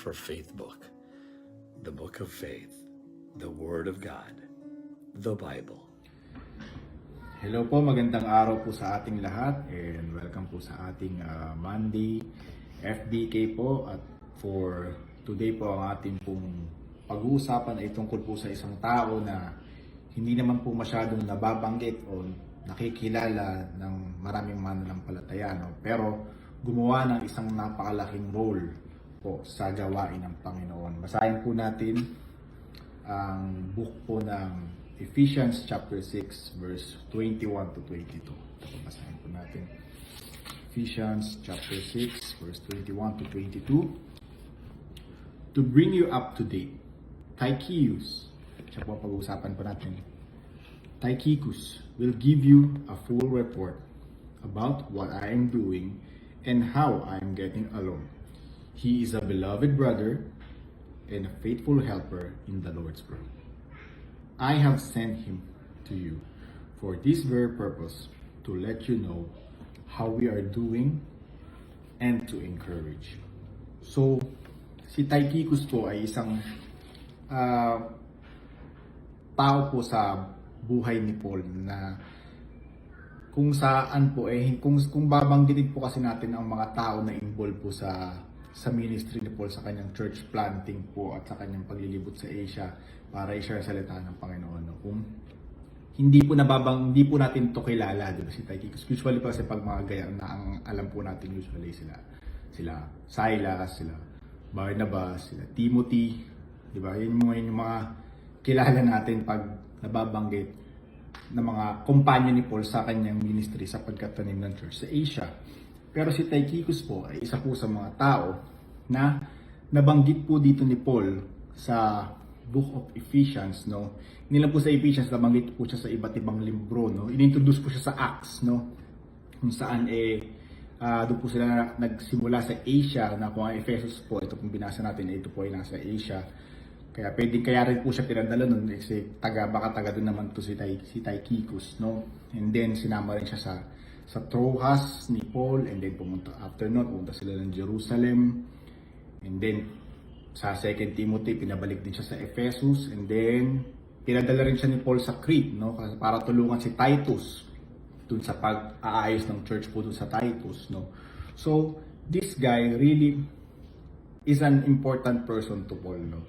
for Faith book, the book of faith, the Word of God, the Bible. Hello po, magandang araw po sa ating lahat and welcome po sa ating Monday FBK po. At for today po ang ating pong pag-uusapan ay tungkol po sa isang tao na hindi naman po masyadong nababanggit o nakikilala ng maraming mananampalataya, no? Pero gumawa ng isang napakalaking role po sa gawain ng Panginoon. Basahin po natin ang book po ng Ephesians chapter 6 verse 21 to 22. Basahin po natin. Ephesians chapter 6 verse 21 to 22. To bring you up to date, Tychicus, siya po pag-uusapan po natin. Tychicus will give you a full report about what I am doing and how I am getting along. He is a beloved brother and a faithful helper in the Lord's work. I have sent him to you for this very purpose, to let you know how we are doing and to encourage. So, si Tychicus po ay isang tao po sa buhay ni Paul na kung saan po kung babanggitin po kasi natin ang mga tao na involved po sa ministry ni Paul, sa kanyang church planting po at sa kanyang paglilibot sa Asia para i-share ang salita ng Panginoon. No? Kung hindi po natin to kilala, di ba, si Tychicus. Usually po kasi pag mga gayang na ang alam po natin usually sila Silas, sila Barnabas, sila Timothy, di ba? Yun yung mga kilala natin pag nababanggit na mga kumpanya ni Paul sa kanyang ministry sa pagkatanim ng church sa Asia. Pero si Tychicus po ay isa po sa mga tao na nabanggit po dito ni Paul sa Book of Ephesians, no? Hindi lang po sa Ephesians, nabanggit po siya sa iba't ibang libro, no? Inintroduce po siya sa Acts, no? Kung saan doon po sila nagsimula sa Asia, na kung ang Ephesus po, ito pong binasa natin, ito po ay nasa Asia. Kaya rin po siya pinadala nun kasi baka taga doon naman to si Tychicus, no? And then sinama rin siya sa Troas ni Paul, and then pumunta sila ng Jerusalem, and then sa 2 Timothy pinabalik din siya sa Ephesus, and then pinadala rin siya ni Paul sa Crete, no? Para tulungan si Titus dun sa pag-aayos ng church po dun sa Titus, no? So this guy really is an important person to Paul, no?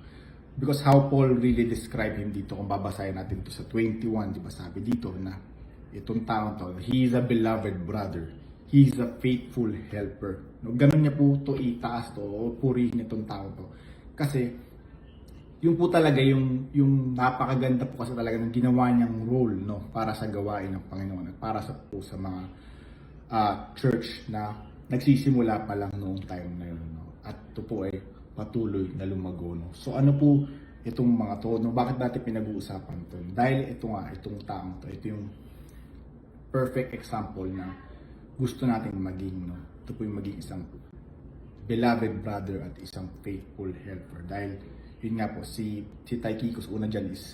Because how Paul really described him dito, kung babasahin natin ito sa 21, di ba sabi dito na itong taong to, he is a beloved brother, he is a faithful helper. No, ganun niya po to itaas to, o purihin itong taong to. Kasi yung po talaga yung napakaganda po kasi talaga ng ginawa niyang role, no, para sa gawain ng Panginoon at para sa mga church na nagsisimula pa lang noong time na yun, no? At ito po ay patuloy na lumago, no? So ano po itong mga to, no? Bakit natin pinag-uusapan to? Dahil itong taong to, ito yung perfect example na gusto nating maging, no? Ito po yung maging isang beloved brother at isang faithful helper. Dahil yun nga po, si Tychicus, una dyan is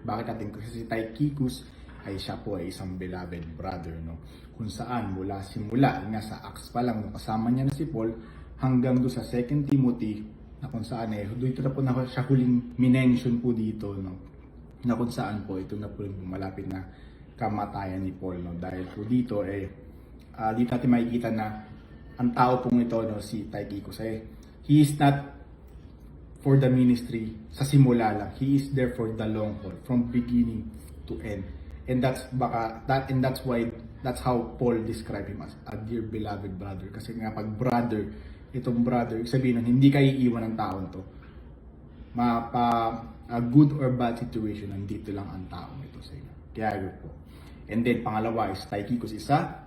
bakit natin, kasi si Tychicus ay siya po ay isang beloved brother, no? Kung saan simula nga sa Acts pa lang, kasama niya na si Paul hanggang do sa 2 Timothy, na kung saan dito na po na siya huling minention po dito, no? Na kung saan po ito na po yung malapit na kamatayan ni Paul, no? Dahil po dito dito natin makikita na ang tao pong ito, no, si Tychicus, he is not for the ministry sa simula lang. He is there for the long haul, from beginning to end. And that's how Paul described him as a dear beloved brother. Kasi nga pag brother, itong brother, sabihin nun, hindi kayo iiwan ng taon to. A good or bad situation, nandito lang ang taong ito sa inyo. Kaya yun po. And then pangalawa is Tychicus is a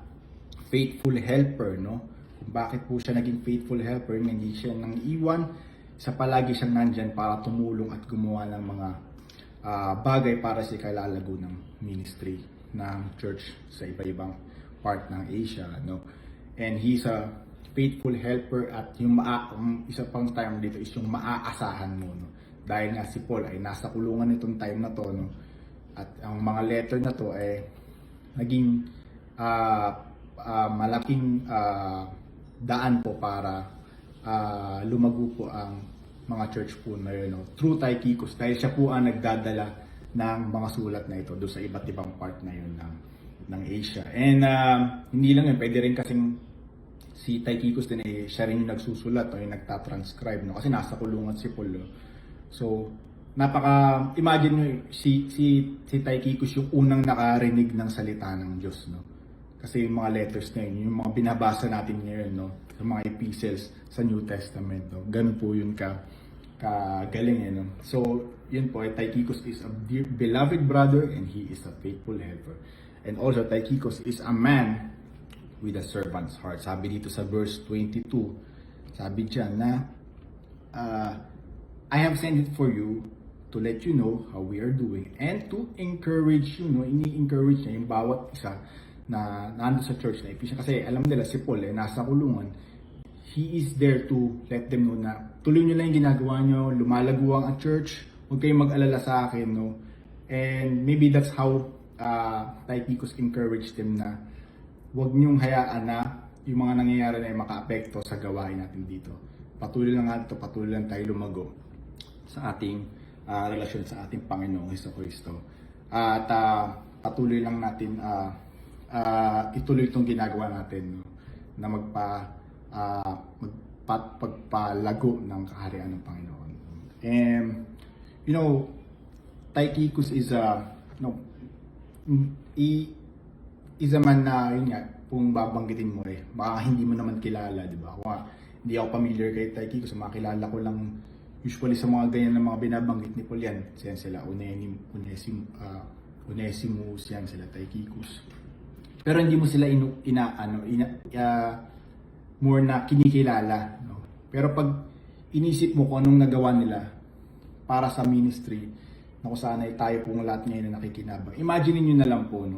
faithful helper, no? Kung bakit po siya naging faithful helper, hindi siya nang iwan, sa palagi siyang nandyan para tumulong at gumawa ng mga bagay para sa ikalalago ng ministry ng church sa iba-ibang part ng Asia, no? And he's a faithful helper, at yung isa pang term dito is yung maaasahan mo, no? Dahil nga si Paul ay nasa kulungan nitong time na to, no? At ang mga letter na to ay naging malaking daan po para lumago po ang mga church po na yun, no? Through Tychicus, dahil siya po ang nagdadala ng mga sulat na ito doon sa iba't ibang part na yun ng Asia. And hindi lang yun, pwede rin kasing si Tychicus din siya rin yung nagsusulat o yung nagtatranscribe, no? Kasi nasa kulungan si Paul, no? So, imagine nyo, si Tychicus yung unang nakarinig ng salita ng Diyos, no? Kasi yung mga letters na yun, yung mga binabasa natin ngayon, no? Yung mga epistles sa New Testament, no? Ganun po yun kagaling, no? So, yun po, Tychicus is a dear, beloved brother and he is a faithful helper. And also, Tychicus is a man with a servant's heart. Sabi dito sa verse 22, sabi dyan na, I have sent it for you to let you know how we are doing and to encourage you, no? Ini-encourage niya yung bawat isa na nando sa church na Ephesians. Kasi alam nila si Paul, nasa kulungan. He is there to let them know na tuloy nyo lang yung ginagawa nyo, lumalago ang church, huwag kayong mag-alala sa akin, no? And maybe that's how Tychicus encouraged them na huwag nyong hayaan na yung mga nangyayari na ay maka-apekto sa gawain natin dito. Patuloy lang tayo lumago sa ating relasyon sa ating Panginoong Hesukristo. At patuloy lang natin ituloy itong ginagawa natin, no? Na magpalago ng kaharian ng Panginoon. And you know, Tychicus is a man na yun nga, kung babanggitin mo baka hindi mo naman kilala, di ba? Kung hindi ako familiar kay Tychicus, makilala ko lang usually sa mga ganyan na mga binabanggit ni Paul yan. Sila Onesimus yan, sila Tychicus. Pero hindi mo sila more na kinikilala, no? Pero pag inisip mo kung anong nagawa nila para sa ministry, na kung saan ay tayo pong lahat ngayon na nakikinabang. Imagine niyo na lang po, no?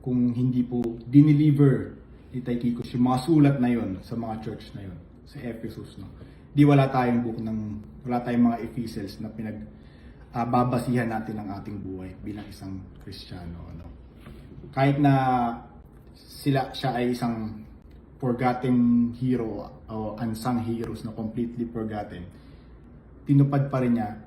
Kung hindi po dineliver ni Tychicus yung mga sulat na yon sa mga church na yon sa Ephesus, no? Wala tayong mga epistles na babasihan natin ang ating buhay bilang isang Kristiyano, ano. Kahit na siya ay isang forgotten hero o unsung heroes na completely forgotten, tinupad pa rin niya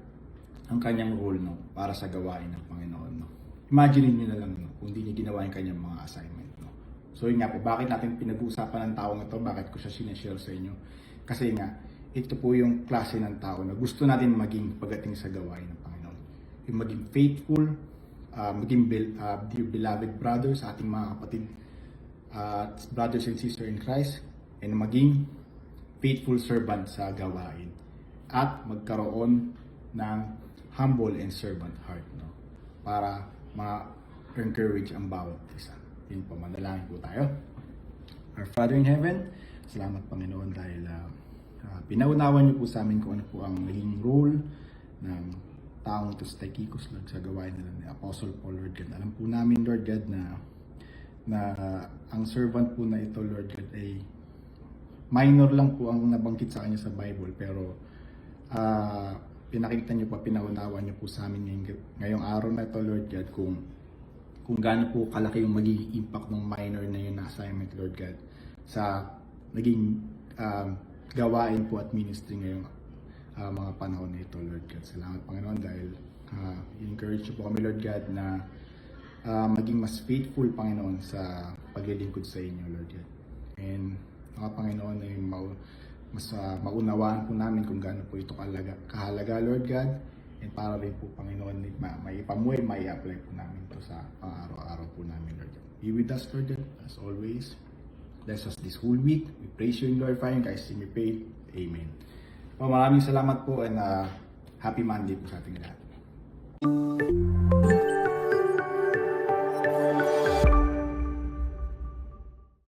ang kanyang role, no, para sa gawain ng Panginoon, no. Imagine niyo na lang, no, kung hindi niya ginawa yung kanyang mga assignment, no. So yun nga po, bakit natin pinag-uusapan ng taong ito, bakit ko siya sinashare sa inyo? Kasi nga, ito po yung klase ng tao na gusto natin maging pagdating sa gawain ng Panginoon. Yung maging faithful, maging dear beloved brothers sa ating mga kapatid, brothers and sisters in Christ, and maging faithful servant sa gawain. At magkaroon ng humble and servant heart, no? Para ma-encourage ang bawat isa. Yun po, manalangin po tayo. Our Father in Heaven, salamat Panginoon dahil pinaunawan niyo po sa amin kung ano po ang naging role ng taong ito sa Tychicus, Lord, sa gawain nila ni Apostle Paul, Lord God. Alam po namin, Lord God, na ang servant po na ito, Lord God, ay minor lang po ang nabanggit sa kanya sa Bible, pero pinakita niyo pa, pinaunawan niyo po sa amin ngayong araw na ito, Lord God, kung gaano po kalaki yung magiging impact ng minor na yun na assignment, Lord God, sa naging gawain po at ministry ngayong mga panahon na ito, Lord God. Salamat Panginoon dahil encourage po kami, Lord God, na maging mas faithful, Panginoon, sa paglilingkod sa inyo, Lord God. And mga Panginoon ay mas maunawaan po namin kung gaano po ito kahalaga, Lord God. And para rin po, Panginoon, maipamuhay, mai-apply po namin ito sa pang-araw-araw po namin, Lord God. Be with us, Lord God, as always. Bless us this whole week. We praise you and glorify you. Guys, we pray. Amen. Maraming salamat po and happy Monday po sa ating lahat.